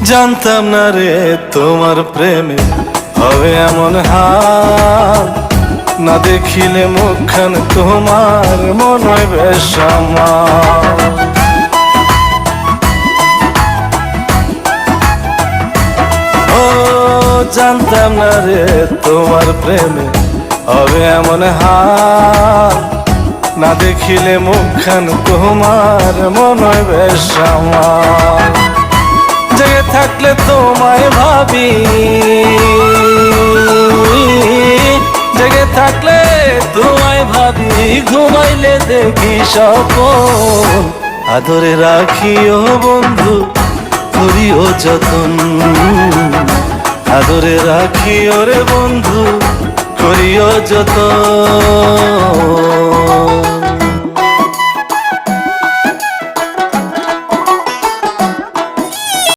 জানতাম না রে তোমার প্রেমে হবে এমন হাল, না দেখিলে মুখখান তোমার মনে হয় বেশ আমার। ও জানতাম না রে তোমার প্রেমে হবে এমন হাল, না দেখিলে মুখখান তোমার মনে হয় বেশ আমার। জেগে থাকলে তোমায় ভাবি, জেগে থাকলে তোমায় ভাবি, ঘুমাইলে দেখি স্বপ্ন। আদরে রাখিও বন্ধু, করিও যতন, আদরে রাখিও রে বন্ধু, করিও যতন।